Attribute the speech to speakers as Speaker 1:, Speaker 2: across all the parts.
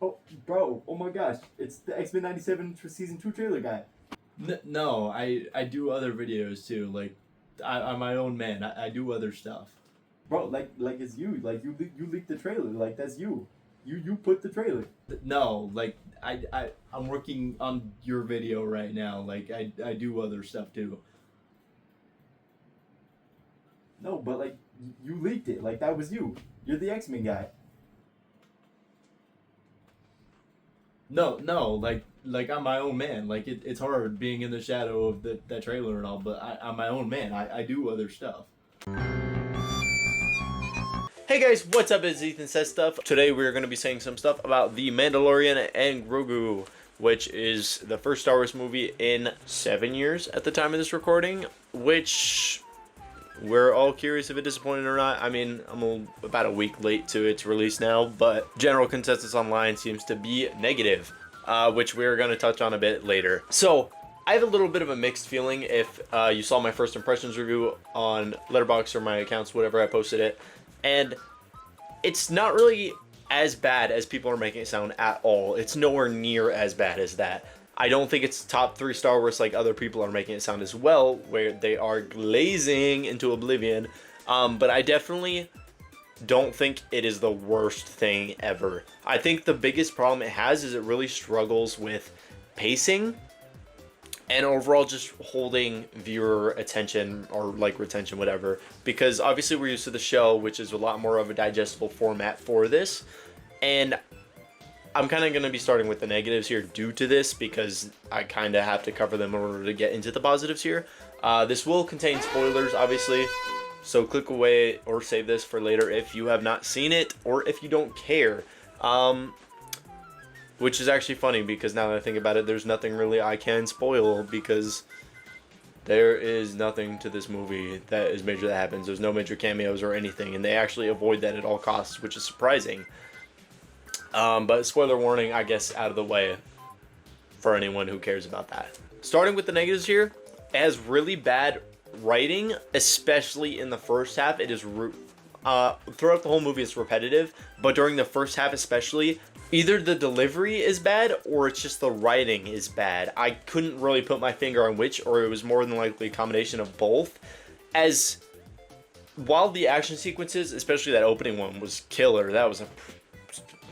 Speaker 1: Oh, bro, oh my gosh, it's the X-Men 97 season 2 trailer guy.
Speaker 2: No, I do other videos too. Like, I'm my own man. I do other stuff.
Speaker 1: Bro, like it's you. Like you leaked the trailer. Like that's you. You put the trailer.
Speaker 2: No, like I'm working on your video right now. Like I do other stuff too.
Speaker 1: No, but like you leaked it. Like that was you. You're the X-Men guy.
Speaker 2: No, like I'm my own man. Like it's hard being in the shadow of that trailer and all, but I'm my own man. I do other stuff. Hey guys, what's up? It's Ethan Says Stuff. Today we're going to be saying some stuff about the Mandalorian and Grogu, which is the first Star Wars movie in 7 years at the time of this recording, which we're all curious if it's disappointing or not. I mean, I'm about a week late to its release now, but general consensus online seems to be negative, which we're going to touch on a bit later. So I have a little bit of a mixed feeling. If you saw my first impressions review on Letterboxd or my accounts, whatever, I posted it, and it's not really as bad as people are making it sound at all. It's nowhere near as bad as that. I don't think it's top 3 Star Wars like other people are making it sound as well, where they are glazing into oblivion. But I definitely don't think it is the worst thing ever. I think the biggest problem it has is it really struggles with pacing and overall just holding viewer attention or like retention, whatever, because obviously we're used to the show, which is a lot more of a digestible format for this. And I'm kind of going to be starting with the negatives here due to this, because I kind of have to cover them in order to get into the positives here. This will contain spoilers, obviously, so click away or save this for later if you have not seen it or if you don't care. Which is actually funny, because now that I think about it, there's nothing really I can spoil, because there is nothing to this movie that is major that happens. There's no major cameos or anything, and they actually avoid that at all costs, which is surprising. But spoiler warning, I guess, out of the way for anyone who cares about that. Starting with the negatives here, it has really bad writing, especially in the first half. It is throughout the whole movie it's repetitive, but during the first half especially, either the delivery is bad or it's just the writing is bad. I couldn't really put my finger on which, or it was more than likely a combination of both. As while the action sequences, especially that opening one, was killer, that was a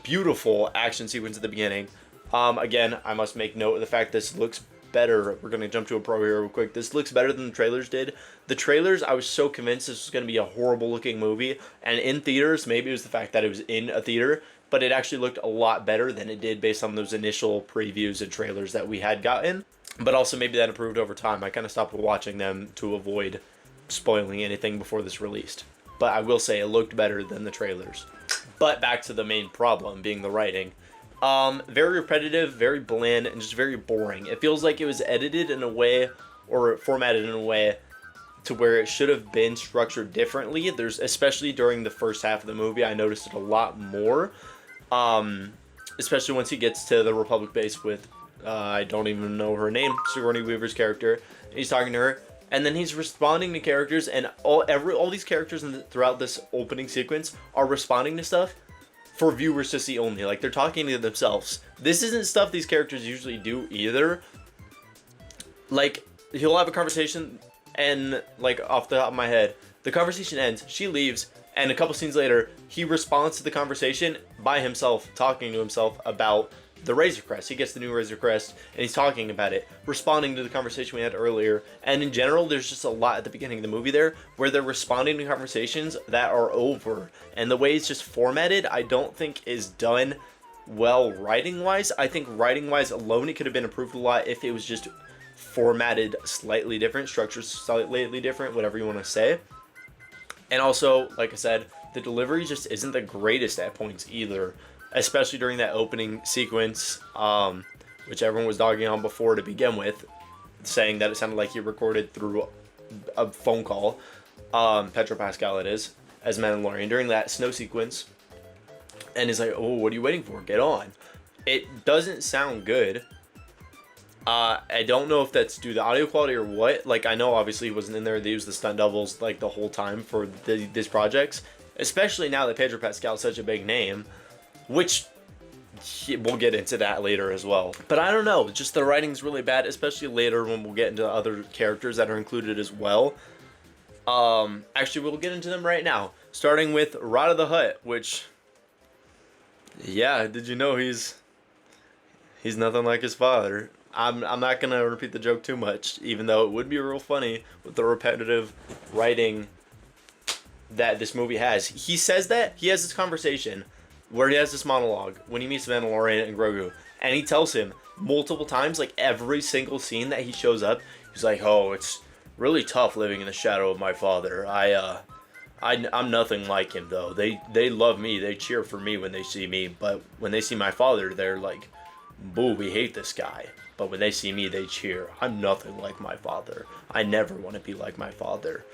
Speaker 2: beautiful action sequence at the beginning. Again, I must make note of the fact this looks better. We're going to jump to a pro here real quick. This looks better than the trailers did. The trailers, I was so convinced this was going to be a horrible looking movie, and in theaters, maybe it was the fact that it was in a theater, but it actually looked a lot better than it did based on those initial previews and trailers that we had gotten. But also maybe that improved over time. I kind of stopped watching them to avoid spoiling anything before this released. But I will say it looked better than the trailers. But back to the main problem, being the writing. Very repetitive, very bland, and just very boring. It feels like it was edited in a way, or formatted in a way, to where it should have been structured differently. There's, especially during the first half of the movie, I noticed it a lot more. Especially once he gets to the Republic base with, I don't even know her name, Sigourney Weaver's character. He's talking to her, and then he's responding to characters, and all these characters throughout this opening sequence are responding to stuff for viewers to see only. Like, they're talking to themselves. This isn't stuff these characters usually do either. Like, he'll have a conversation, and like, off the top of my head, the conversation ends, she leaves, and a couple scenes later, he responds to the conversation by himself, talking to himself about the Razor Crest. He gets the new Razor Crest, and he's talking about it, responding to the conversation we had earlier. And in general, there's just a lot at the beginning of the movie there, where they're responding to conversations that are over. And the way it's just formatted, I don't think is done well writing-wise. I think writing-wise alone, it could have been improved a lot if it was just formatted slightly different, structured slightly different, whatever you want to say. And also, like I said, the delivery just isn't the greatest at points either, especially during that opening sequence, which everyone was dogging on before to begin with, saying that it sounded like he recorded through a phone call, Pedro Pascal it is, as Mandalorian, during that snow sequence. And he's like, oh, what are you waiting for? Get on. It doesn't sound good. I don't know if that's due to audio quality or what. Like, I know obviously he wasn't in there. They used the stunt doubles like the whole time for these projects, especially now that Pedro Pascal is such a big name, which we'll get into that later as well. But I don't know, just the writing's really bad, especially later when we'll get into other characters that are included as well. Actually, we'll get into them right now, starting with Rada the Hutt, which, yeah, did you know he's nothing like his father? I'm not gonna repeat the joke too much, even though it would be real funny with the repetitive writing that this movie has. He says that he has this conversation where he has this monologue when he meets Mandalorian and Grogu, and he tells him multiple times, like every single scene that he shows up, he's like, "Oh, it's really tough living in the shadow of my father. I'm nothing like him though. They love me. They cheer for me when they see me, but when they see my father, they're like, boo, we hate this guy. But when they see me, they cheer. I'm nothing like my father. I never want to be like my father."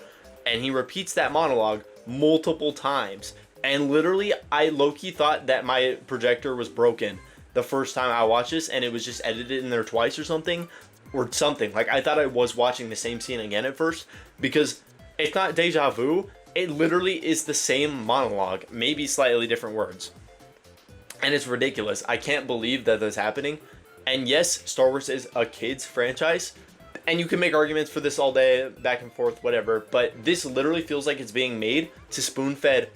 Speaker 2: And he repeats that monologue multiple times. And literally, I low-key thought that my projector was broken the first time I watched this, and it was just edited in there twice or something. Like, I thought I was watching the same scene again at first, because it's not deja vu. It literally is the same monologue, maybe slightly different words. And it's ridiculous. I can't believe that that's happening. And yes, Star Wars is a kid's franchise, and you can make arguments for this all day, back and forth, whatever, but this literally feels like it's being made to spoon-fed,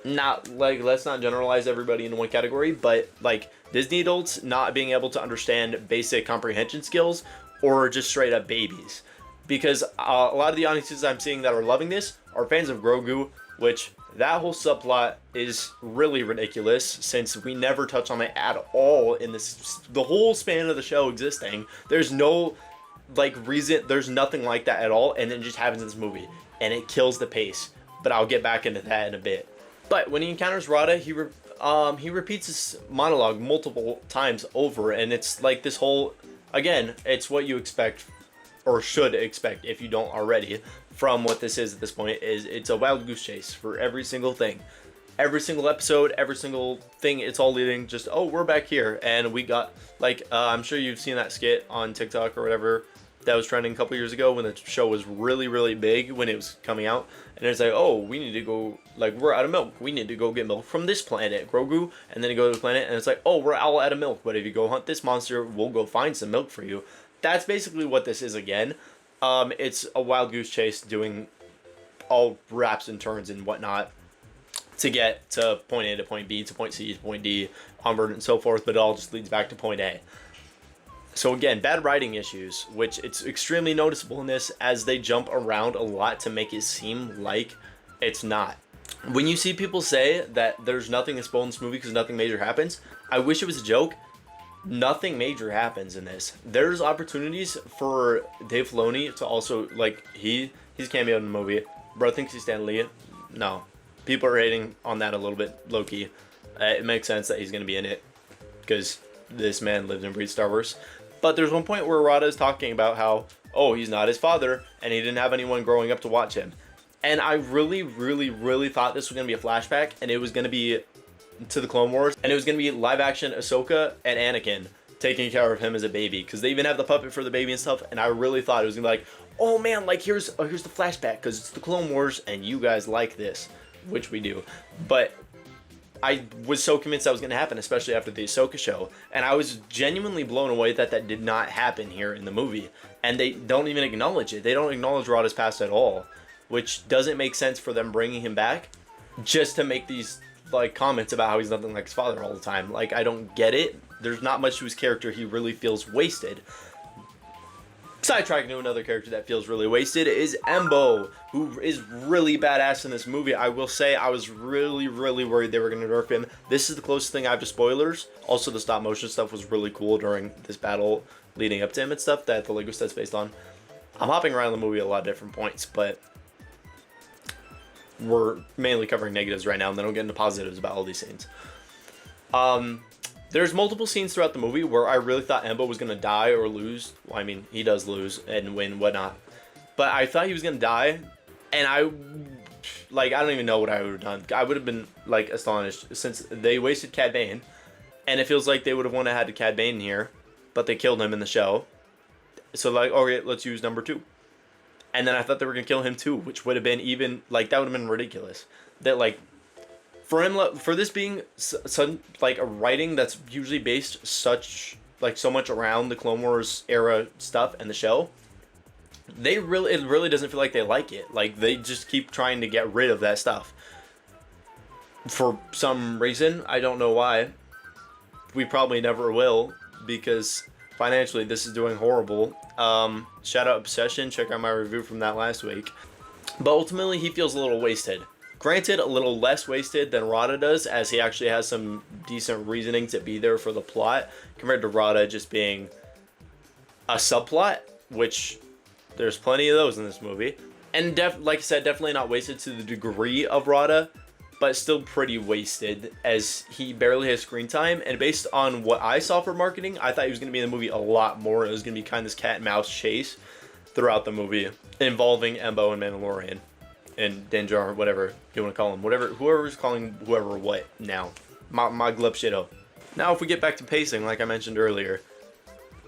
Speaker 2: not, like, let's not generalize everybody into one category, but, like, Disney adults not being able to understand basic comprehension skills, or just straight-up babies. Because a lot of the audiences I'm seeing that are loving this are fans of Grogu, which that whole subplot is really ridiculous, since we never touch on it at all in the whole span of the show existing. There's no, like, reason, there's nothing like that at all, and it just happens in this movie, and it kills the pace. But I'll get back into that in a bit. But when he encounters Rada, he repeats his monologue multiple times over, and it's like this whole, again, it's what you expect, or should expect if you don't already, from what this is at this point. Is it's a wild goose chase for every single thing, every single episode, every single thing. It's all leading just, oh, we're back here, and we got, like, I'm sure you've seen that skit on TikTok or whatever that was trending a couple years ago when the show was really, really big when it was coming out, and it's like, oh, we need to go, like, we're out of milk, we need to go get milk from this planet, Grogu. And then you go to the planet, and it's like, oh, we're all out of milk, but if you go hunt this monster, we'll go find some milk for you. That's basically what this is again. It's a wild goose chase doing all wraps and turns and whatnot to get to point A to point B to point C to point D, onward and so forth, but it all just leads back to point A. So again, bad writing issues, which it's extremely noticeable in this, as they jump around a lot to make it seem like it's not. When you see people say that there's nothing to spoil in this movie because nothing major happens, I wish it was a joke. Nothing major happens in this. There's opportunities for Dave Filoni to also, like, he's cameoed in the movie. Bro thinks he's Stan Lee. No. People are hating on that a little bit low-key. It makes sense that he's going to be in it, because this man lived and breathed Star Wars. But there's one point where Rada is talking about how, oh, he's not his father, and he didn't have anyone growing up to watch him. And I really, really, really thought this was going to be a flashback, and it was going to be to the Clone Wars, and it was going to be live action Ahsoka and Anakin taking care of him as a baby, because they even have the puppet for the baby and stuff. And I really thought it was going to be like, oh man, like, here's the flashback, because it's the Clone Wars and you guys like this, which we do. But I was so convinced that was going to happen, especially after the Ahsoka show, and I was genuinely blown away that that did not happen here in the movie. And they don't even acknowledge it. They don't acknowledge Rada's past at all, which doesn't make sense for them bringing him back just to make these, like, comments about how he's nothing like his father all the time. Like, I don't get it. There's not much to his character. He really feels wasted. Sidetracking to another character that feels really wasted is Embo, who is really badass in this movie. I will say I was really, really worried they were going to nerf him. This is the closest thing I have to spoilers. Also, the stop motion stuff was really cool during this battle leading up to him and stuff that the Lego set's based on. I'm hopping around the movie at a lot of different points, but we're mainly covering negatives right now, and then I'll get into positives about all these scenes. There's multiple scenes throughout the movie where I really thought Embo was going to die or lose. Well, I mean, he does lose and win, whatnot. But I thought he was going to die, and I don't even know what I would have done. I would have been, like, astonished, since they wasted Cad Bane, and it feels like they would have wanted to have Cad Bane here, but they killed him in the show. So, like, okay, let's use number 2. And then I thought they were going to kill him too, which would have been even, like, that would have been ridiculous. That, like, For him, for this being like a writing that's usually based so much around the Clone Wars era stuff and the show, it really doesn't feel like they like it. Like, they just keep trying to get rid of that stuff for some reason. I don't know why. We probably never will, because financially this is doing horrible. Shout out Obsession, check out my review from that last week. But ultimately, he feels a little wasted. Granted, a little less wasted than Rada does, as he actually has some decent reasoning to be there for the plot, compared to Rada just being a subplot, which there's plenty of those in this movie. And like I said, definitely not wasted to the degree of Rada, but still pretty wasted, as he barely has screen time. And based on what I saw for marketing, I thought he was going to be in the movie a lot more. It was going to be kind of this cat and mouse chase throughout the movie, involving Embo and Mandalorian. And Din Djarin, whatever you want to call him. Whoever's calling whoever what now. My glub shitto. Now, if we get back to pacing, like I mentioned earlier,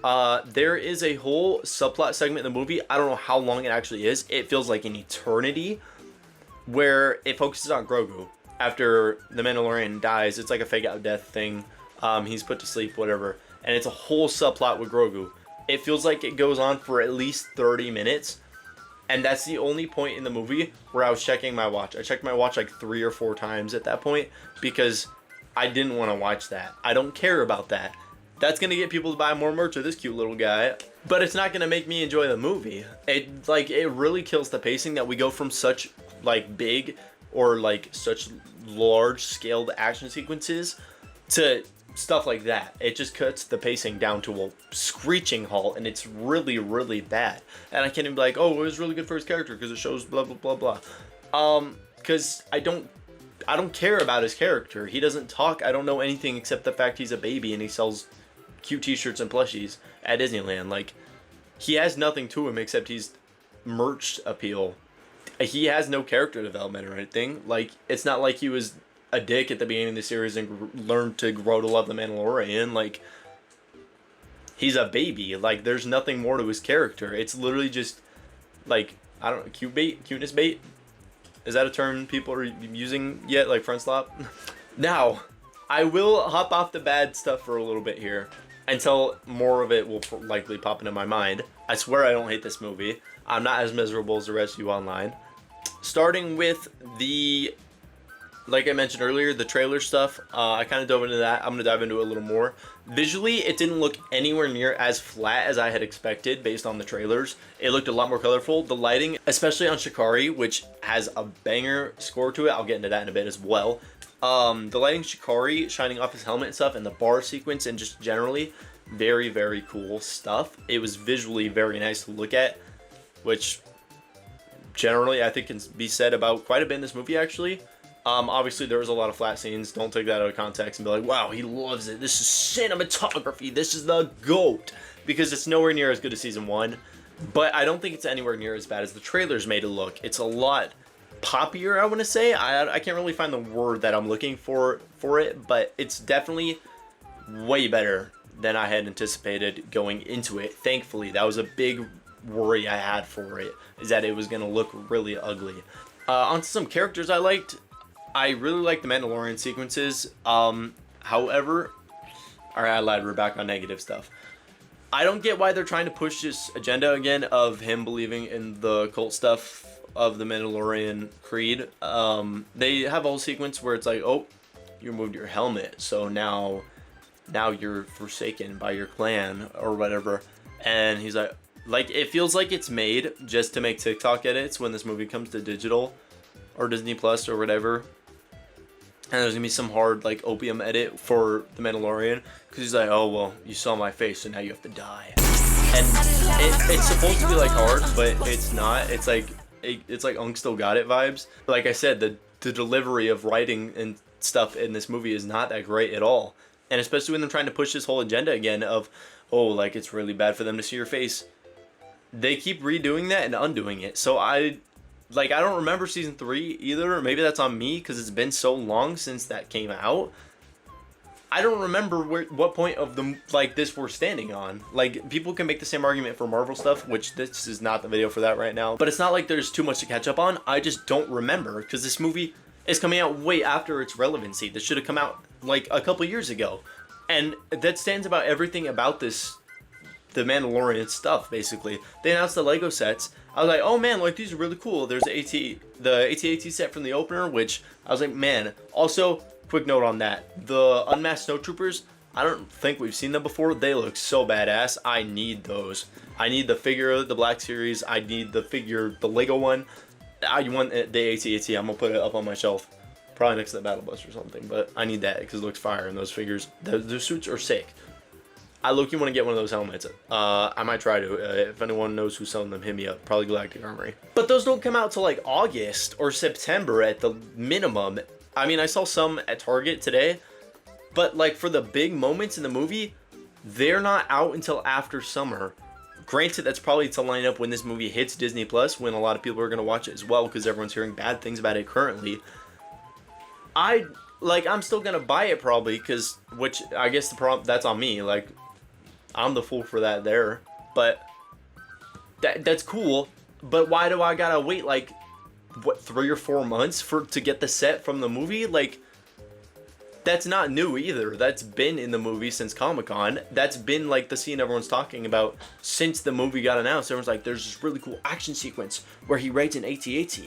Speaker 2: there is a whole subplot segment in the movie. I don't know how long it actually is. It feels like an eternity, where it focuses on Grogu. After the Mandalorian dies, it's like a fake out death thing. He's put to sleep, whatever. And it's a whole subplot with Grogu. It feels like it goes on for at least 30 minutes. And that's the only point in the movie where I was checking my watch. I checked my watch like 3 or 4 times at that point, because I didn't want to watch that. I don't care about that. That's going to get people to buy more merch of this cute little guy, but it's not going to make me enjoy the movie. It really kills the pacing that we go from such like big or like such large scaled action sequences to stuff like that. It just cuts the pacing down to a screeching halt, and it's really, really bad. And I can't even be like, oh, it was really good for his character because it shows blah, blah, blah, blah. Because I don't care about his character. He doesn't talk. I don't know anything except the fact he's a baby and he sells cute t-shirts and plushies at Disneyland. Like, he has nothing to him except he's merch appeal. He has no character development or anything. Like, it's not like he was a dick at the beginning of the series and learned to grow to love the Mandalorian. Like, he's a baby. Like, there's nothing more to his character. It's literally just, like, I don't know, cuteness bait? Is that a term people are using yet? Like, front slop? Now, I will hop off the bad stuff for a little bit here, until more of it will likely pop into my mind. I swear I don't hate this movie. I'm not as miserable as the rest of you online. Starting with the, like I mentioned earlier, the trailer stuff. I kind of dove into that. I'm going to dive into it a little more. Visually, it didn't look anywhere near as flat as I had expected based on the trailers. It looked a lot more colorful. The lighting, especially on Shikari, which has a banger score to it. I'll get into that in a bit as well. The lighting Shikari shining off his helmet and stuff, and the bar sequence, and just generally very, very cool stuff. It was visually very nice to look at, which generally I think can be said about quite a bit in this movie, actually. Obviously there was a lot of flat scenes. Don't take that out of context and be like, wow, he loves it. This is cinematography. This is the GOAT. Because it's nowhere near as good as season 1. But I don't think it's anywhere near as bad as the trailers made it look. It's a lot poppier, I want to say. I can't really find the word that I'm looking for it, but it's definitely way better than I had anticipated going into it. Thankfully, that was a big worry I had for it, is that it was going to look really ugly. Onto some characters I liked. I really liked the Mandalorian sequences. However, alright, I lied, we're back on negative stuff. I don't get why they're trying to push this agenda again of him believing in the cult stuff of the Mandalorian creed. They have a whole sequence where it's like, oh, you removed your helmet, so now you're forsaken by your clan or whatever. And he's like it feels like it's made just to make TikTok edits when this movie comes to digital or Disney Plus or whatever. And there's gonna be some hard like opium edit for the Mandalorian, because he's like, oh well, you saw my face, so now you have to die. And it's supposed to be like hard, but it's not. It's like Unk Still Got It vibes. Like I said, the delivery of writing and stuff in this movie is not that great at all. And especially when they're trying to push this whole agenda again of, oh, like it's really bad for them to see your face. They keep redoing that and undoing it. So I don't remember season 3 either. Or maybe that's on me because it's been so long since that came out. I don't remember what point of this we're standing on. Like, people can make the same argument for Marvel stuff, which this is not the video for that right now. But it's not like there's too much to catch up on. I just don't remember, because this movie, is coming out way after its relevancy. This should have come out like a couple years ago. And that stands about everything about this, the Mandalorian stuff, basically. They announced the Lego sets. I was like, oh man, like these are really cool. There's the AT-AT set from the opener, which I was like, man. Also, quick note on that. The Unmasked Snowtroopers, I don't think we've seen them before. They look so badass. I need those. I need the figure, the Black Series. I need the figure, the Lego one. I want the AT-AT. I'm going to put it up on my shelf. Probably next to the Battle Bus or something. But I need that because it looks fire. And those figures, the suits are sick. I look, you want to get one of those helmets. I might try to. If anyone knows who's selling them, hit me up. Probably Galactic Armory. But those don't come out till like August or September at the minimum. I mean, I saw some at Target today. But like for the big moments in the movie, they're not out until after summer. Granted, that's probably to line up when this movie hits Disney Plus, when a lot of people are going to watch it as well, because everyone's hearing bad things about it currently. I'm still going to buy it probably, because, which I guess the problem, that's on me. Like, I'm the fool for that there. But that's cool. But why do I gotta wait like what, 3 or 4 months to get the set from the movie? Like, that's not new either. That's been in the movie since Comic-Con. That's been like the scene everyone's talking about since the movie got announced. Everyone's like, there's this really cool action sequence where he rides an AT-AT,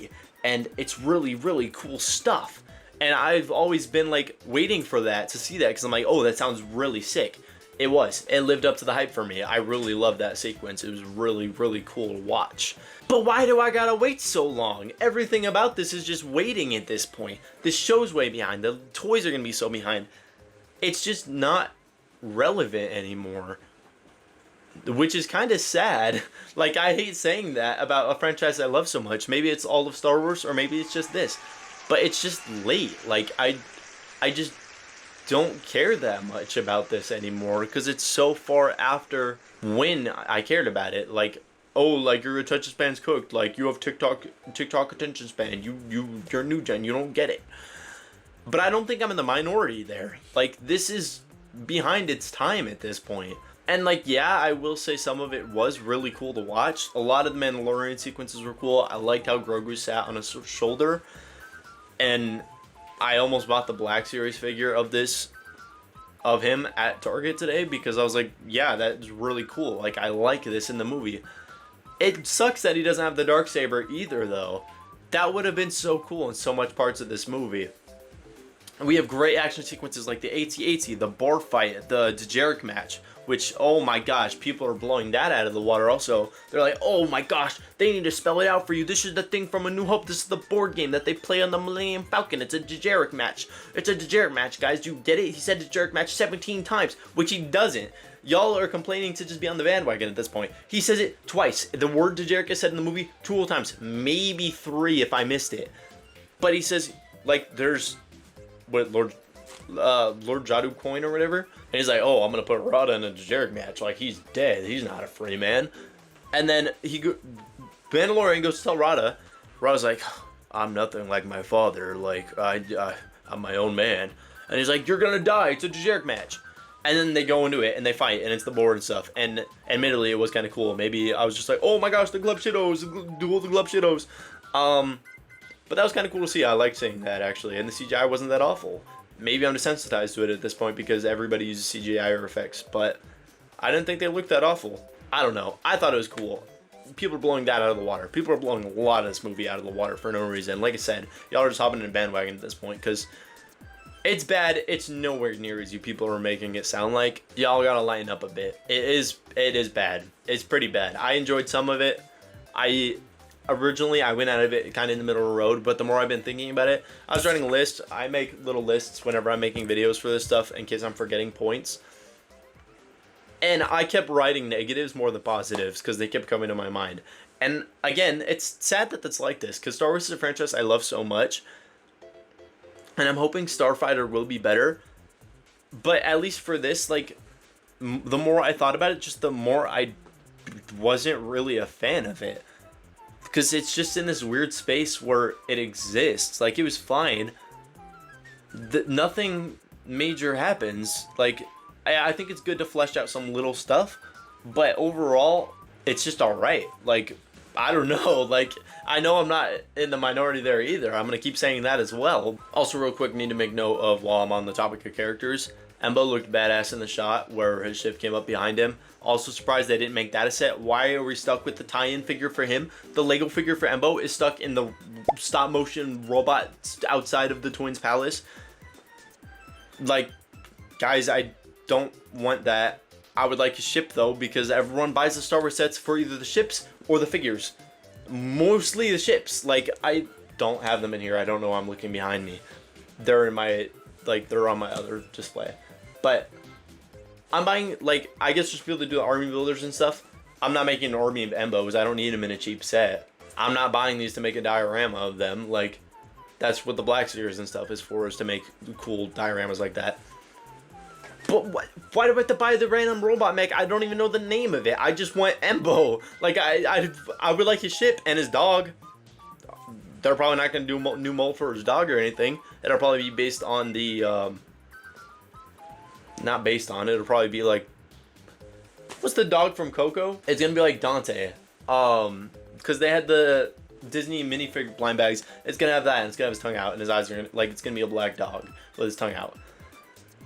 Speaker 2: and it's really, really cool stuff. And I've always been like waiting for that, to see that, because I'm like, oh, that sounds really sick. It was. It lived up to the hype for me. I really loved that sequence. It was really, really cool to watch. But why do I gotta wait so long? Everything about this is just waiting at this point. This show's way behind. The toys are gonna be so behind. It's just not relevant anymore. Which is kind of sad. Like, I hate saying that about a franchise I love so much. Maybe it's all of Star Wars, or maybe it's just this. But it's just late. Like, I just don't care that much about this anymore, because it's so far after when I cared about it. Like, oh, like your attention span's cooked, like you have TikTok attention span, you're new gen, you don't get it. But I don't think I'm in the minority there. Like, this is behind its time at this point. And like, yeah, I will say some of it was really cool to watch. A lot of the Mandalorian sequences were cool. I liked how Grogu sat on his shoulder, and I almost bought the Black Series figure of him at Target today, because I was like, yeah, that's really cool. Like, I like this in the movie. It sucks that he doesn't have the Darksaber either, though. That would have been so cool in so much parts of this movie. And we have great action sequences like the AT-AT, the bar fight, the Djarik match, which, oh my gosh, people are blowing that out of the water also. They're like, oh my gosh, they need to spell it out for you. This is the thing from A New Hope. This is the board game that they play on the Millennium Falcon. It's a Djarik match. It's a Djarik match, guys. You get it? He said Djarik match 17 times, which he doesn't. Y'all are complaining to just be on the bandwagon at this point. He says it twice. The word Djarik is said in the movie 2 times. Maybe 3 if I missed it. But he says, like, there's, what, Lord Jadu coin or whatever, and he's like, oh, I'm gonna put Rada in a Djarik match, like he's dead, he's not a free man. And then Mandalorian goes to tell Rada's like, I'm nothing like my father, like I'm my own man. And he's like, you're gonna die, it's a Djarik match. And then they go into it and they fight, and it's the board and stuff, and admittedly it was kind of cool. Maybe I was just like, oh my gosh, the Glub Shittos, duel the Glub Shittos. But that was kind of cool to see. I liked seeing that, actually, and the CGI wasn't that awful. Maybe I'm desensitized to it at this point because everybody uses CGI or effects, but I didn't think they looked that awful. I don't know. I thought it was cool. People are blowing that out of the water. People are blowing a lot of this movie out of the water for no reason. Like I said, y'all are just hopping in a bandwagon at this point because it's bad. It's nowhere near as you people are making it sound like. Y'all gotta lighten up a bit. It is bad. It's pretty bad. I enjoyed some of it. Originally, I went out of it kind of in the middle of the road, but the more I've been thinking about it, I was writing a list. I make little lists whenever I'm making videos for this stuff in case I'm forgetting points. And I kept writing negatives more than positives because they kept coming to my mind. And again, it's sad that that's like this because Star Wars is a franchise I love so much. And I'm hoping Starfighter will be better. But at least for this, like, the more I thought about it, just the more I wasn't really a fan of it. Because it's just in this weird space where it exists. Like, it was fine. Nothing major happens. Like, I think it's good to flesh out some little stuff. But overall, it's just alright. Like, I don't know. Like, I know I'm not in the minority there either. I'm going to keep saying that as well. Also, real quick, need to make note of, while I'm on the topic of characters, Embo looked badass in the shot where his ship came up behind him. Also surprised they didn't make that a set. Why are we stuck with the tie-in figure for him? The Lego figure for Embo is stuck in the stop-motion robot outside of the Twins Palace. Like, guys, I don't want that. I would like his ship, though, because everyone buys the Star Wars sets for either the ships or the figures. Mostly the ships. Like, I don't have them in here. I don't know. I'm looking behind me. They're in my, like, they're on my other display. But I'm buying, like, I guess just be able to do the army builders and stuff. I'm not making an army of Embos. I don't need them in a cheap set. I'm not buying these to make a diorama of them. Like, that's what the Black Series and stuff is for, is to make cool dioramas like that. But why do I have to buy the random robot mech? I don't even know the name of it. I just want Embo. Like, I would like his ship and his dog. They're probably not going to do new mold for his dog or anything. It'll probably be based on the, not based on it. It'll probably be like, what's the dog from Coco? It's going to be like Dante. Because they had the Disney minifigure blind bags. It's going to have that, and it's going to have his tongue out, and his eyes are going to, like, it's going to be a black dog with his tongue out.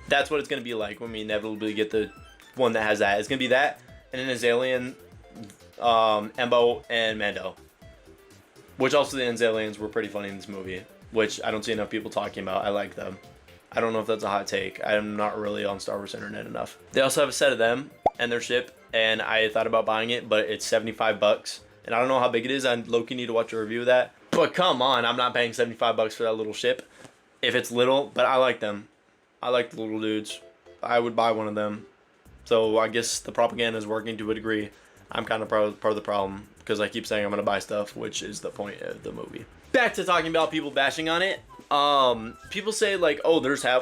Speaker 2: That's what it's going to be like when we inevitably get the one that has that. It's going to be that, and an Azalea, Embo, and Mando. Which also the Azaleans were pretty funny in this movie, which I don't see enough people talking about. I like them. I don't know if that's a hot take. I'm not really on Star Wars internet enough. They also have a set of them and their ship, and I thought about buying it, but it's $75. And I don't know how big it is. I low-key need to watch a review of that. But come on, I'm not paying $75 for that little ship. If it's little, but I like them. I like the little dudes. I would buy one of them. So I guess the propaganda is working to a degree. I'm kind of part of the problem, because I keep saying I'm going to buy stuff, which is the point of the movie. Back to talking about people bashing on it. People say, like, oh,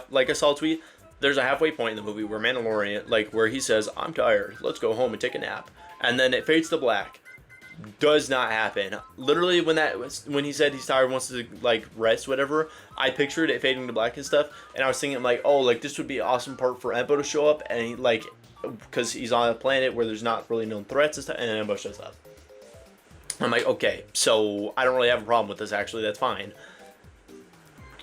Speaker 2: like I saw a tweet, there's a halfway point in the movie where Mandalorian, like, where he says, I'm tired, let's go home and take a nap. And then it fades to black. Does not happen. Literally, when he said he's tired, wants to, like, rest, whatever, I pictured it fading to black and stuff, and I was thinking, like, oh, like, this would be an awesome part for Embo to show up, and he, like, because he's on a planet where there's not really known threats and stuff, and Embo shows up. I'm like, okay, so I don't really have a problem with this, actually, that's fine.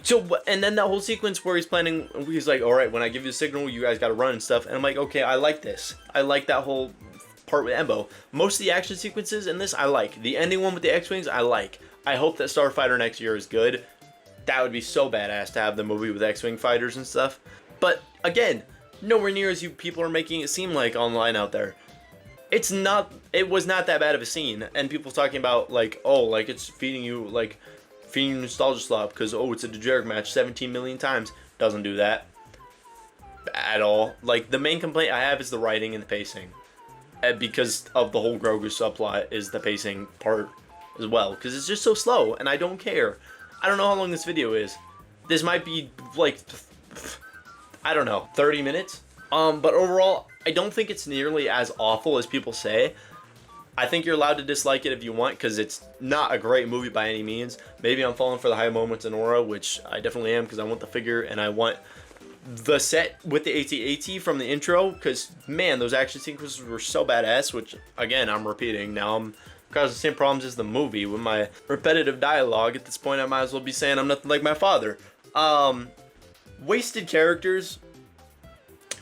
Speaker 2: So, and then that whole sequence where he's like, all right, when I give you a signal, you guys got to run and stuff, and I'm like, okay, I like this. I like that whole part with Embo. Most of the action sequences in this, I like. The ending one with the X-Wings, I like. I hope that Starfighter next year is good. That would be so badass to have the movie with X-Wing fighters and stuff. But, again, nowhere near as you people are making it seem like online out there. It was not that bad of a scene, and people talking about, like, oh, like, it's feeding you nostalgia slop, because, oh, it's a generic match 17 million times. Doesn't do that at all. Like, the main complaint I have is the writing and the pacing, because of the whole Grogu subplot is the pacing part as well, because it's just so slow, and I don't care. I don't know how long this video is. This might be, like, I don't know, 30 minutes? But overall, I don't think it's nearly as awful as people say. I think you're allowed to dislike it if you want, because it's not a great movie by any means. Maybe I'm falling for the high moments in aura, which I definitely am, because I want the figure, and I want the set with the AT-AT from the intro, because, man, those action sequences were so badass, which, again, I'm repeating. Now I'm causing the same problems as the movie with my repetitive dialogue. At this point, I might as well be saying I'm nothing like my father. Wasted characters.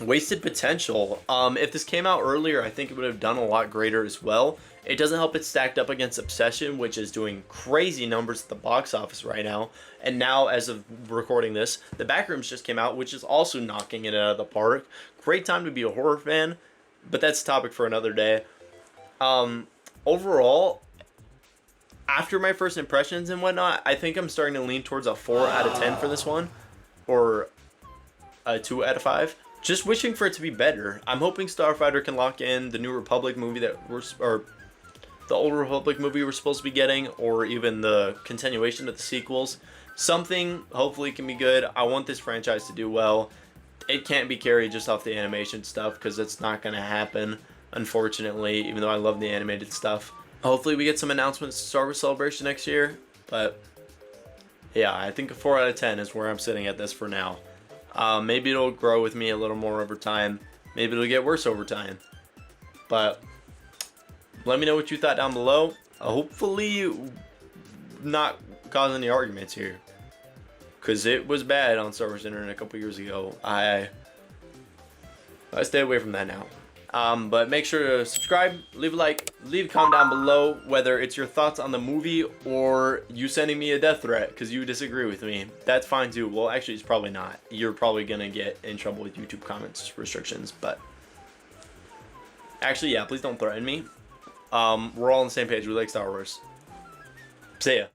Speaker 2: Wasted potential. If this came out earlier, I think it would have done a lot greater as well. It doesn't help it's stacked up against Obsession, which is doing crazy numbers at the box office right now. And now, as of recording this, The Backrooms just came out, which is also knocking it out of the park. Great time to be a horror fan, but that's a topic for another day. Overall, after my first impressions and whatnot, I think I'm starting to lean towards a 4 out of 10 for this one, or a 2 out of 5. Just wishing for it to be better. I'm hoping Starfighter can lock in the New Republic movie or the Old Republic movie we're supposed to be getting, or even the continuation of the sequels. Something hopefully can be good. I want this franchise to do well. It can't be carried just off the animation stuff, because it's not going to happen, unfortunately, even though I love the animated stuff. Hopefully we get some announcements to Star Wars Celebration next year, but yeah, I think a 4 out of 10 is where I'm sitting at this for now. Maybe it'll grow with me a little more over time. Maybe it'll get worse over time. But let me know what you thought down below. hopefully not cause any arguments here, because it was bad on Star Wars Internet a couple years ago. I stay away from that now. But make sure to subscribe, leave a like, leave a comment down below whether it's your thoughts on the movie or you sending me a death threat because you disagree with me. That's fine too. Well, actually, it's probably not. You're probably gonna get in trouble with YouTube comments restrictions, but actually, yeah, please don't threaten me. We're all on the same page. We like Star Wars. See ya.